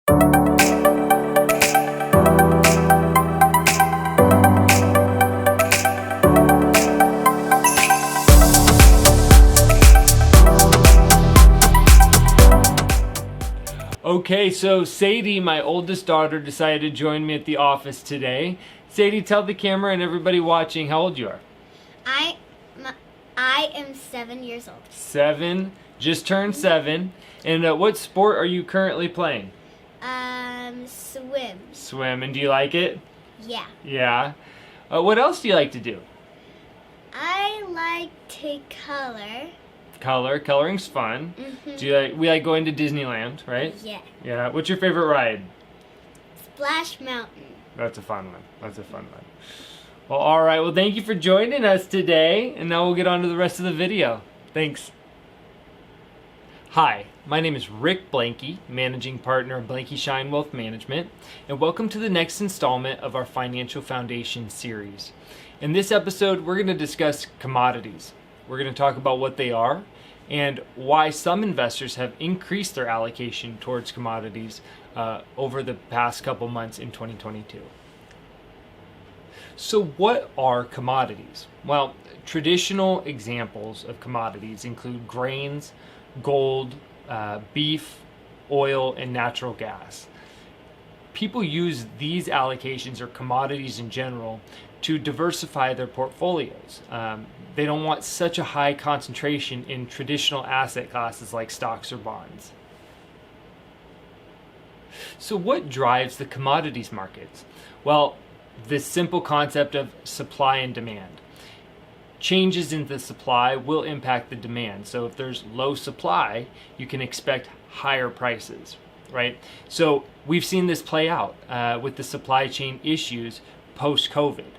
Okay, so Sadie, my oldest daughter, decided to join me at the office today. Sadie, tell the camera and everybody watching how old you are. I am 7 years old. 7, just turned 7. And what sport are you currently playing? Swim. Swim, and do you like it? Yeah. Yeah. What else do you like to do? I like to color. Coloring's fun. We like going to Disneyland, right? Yeah. Yeah. What's your favorite ride? Splash Mountain. That's a fun one. Well, all right. Well, thank you for joining us today, and now we'll get on to the rest of the video. Thanks. Hi, my name is Rick Blanke, Managing Partner of Blanke Schein Wealth Management, and welcome to the next installment of our Financial Foundation series. In this episode, we're going to discuss commodities. We're going to talk about what they are and why some investors have increased their allocation towards commodities over the past couple months in 2022. So what are commodities? Well, traditional examples of commodities include grains, gold, beef, oil, and natural gas. People use these allocations or commodities in general to diversify their portfolios. They don't want such a high concentration in traditional asset classes like stocks or bonds. So what drives the commodities markets? Well, this simple concept of supply and demand. Changes in the supply will impact the demand. So if there's low supply, you can expect higher prices, right? So we've seen this play out with the supply chain issues post-COVID.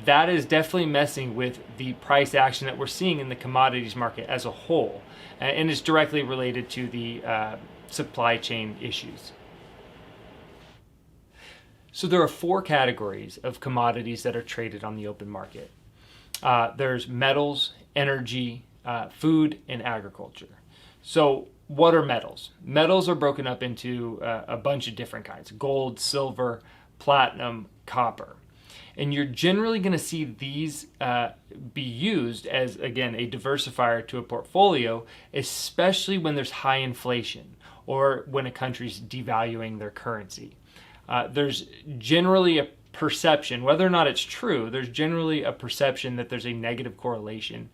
That is definitely messing with the price action that we're seeing in the commodities market as a whole, and it's directly related to the supply chain issues. So there are 4 categories of commodities that are traded on the open market. There's metals, energy, food, and agriculture. So what are metals? Metals are broken up into a bunch of different kinds: gold, silver, platinum, copper. And you're generally going to see these be used as, again, a diversifier to a portfolio, especially when there's high inflation or when a country's devaluing their currency. There's generally a perception, whether or not it's true, there's generally a perception that there's a negative correlation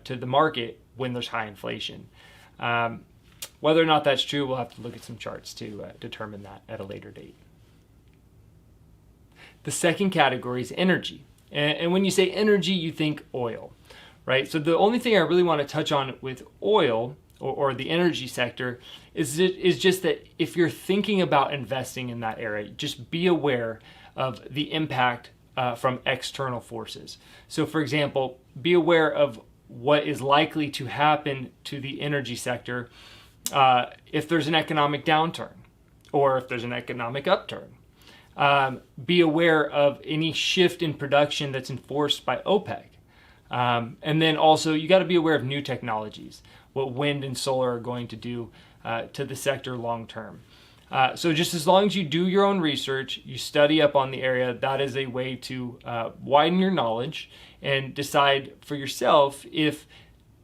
to the market when there's high inflation. Whether or not that's true, we'll have to look at some charts to determine that at a later date. The second category is energy. And when you say energy, you think oil, right? So the only thing I really want to touch on with oil or the energy sector is just that if you're thinking about investing in that area, just be aware of the impact from external forces. So for example, be aware of what is likely to happen to the energy sector if there's an economic downturn or if there's an economic upturn. Be aware of any shift in production that's enforced by OPEC. And then also you got to be aware of new technologies, what wind and solar are going to do to the sector long term. So just as long as you do your own research, you study up on the area, that is a way to widen your knowledge and decide for yourself if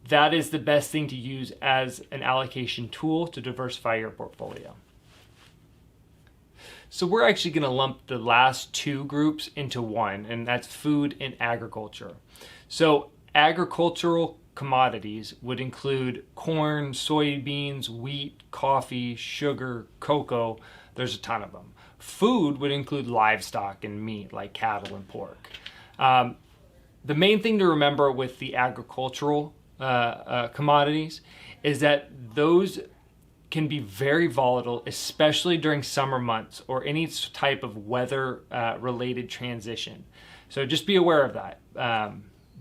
that is the best thing to use as an allocation tool to diversify your portfolio. So we're actually going to lump the last 2 groups into one, and that's food and agriculture. So agricultural commodities would include corn, soybeans, wheat, coffee, sugar, cocoa. There's a ton of them. Food would include livestock and meat like cattle and pork. The main thing to remember with the agricultural commodities is that those can be very volatile, especially during summer months or any type of weather related transition. So just be aware of that.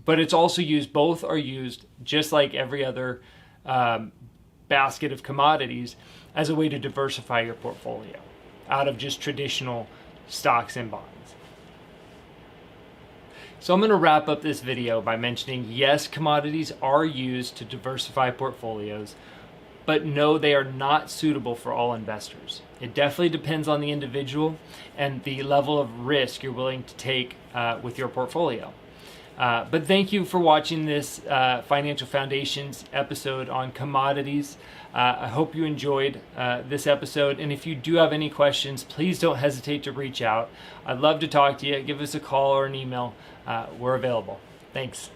But it's also used, both are used just like every other basket of commodities as a way to diversify your portfolio out of just traditional stocks and bonds. So I'm going to wrap up this video by mentioning, yes, commodities are used to diversify portfolios, but no, they are not suitable for all investors. It definitely depends on the individual and the level of risk you're willing to take with your portfolio. But thank you for watching this Financial Foundations episode on commodities. I hope you enjoyed this episode. And if you do have any questions, please don't hesitate to reach out. I'd love to talk to you. Give us a call or an email. We're available. Thanks.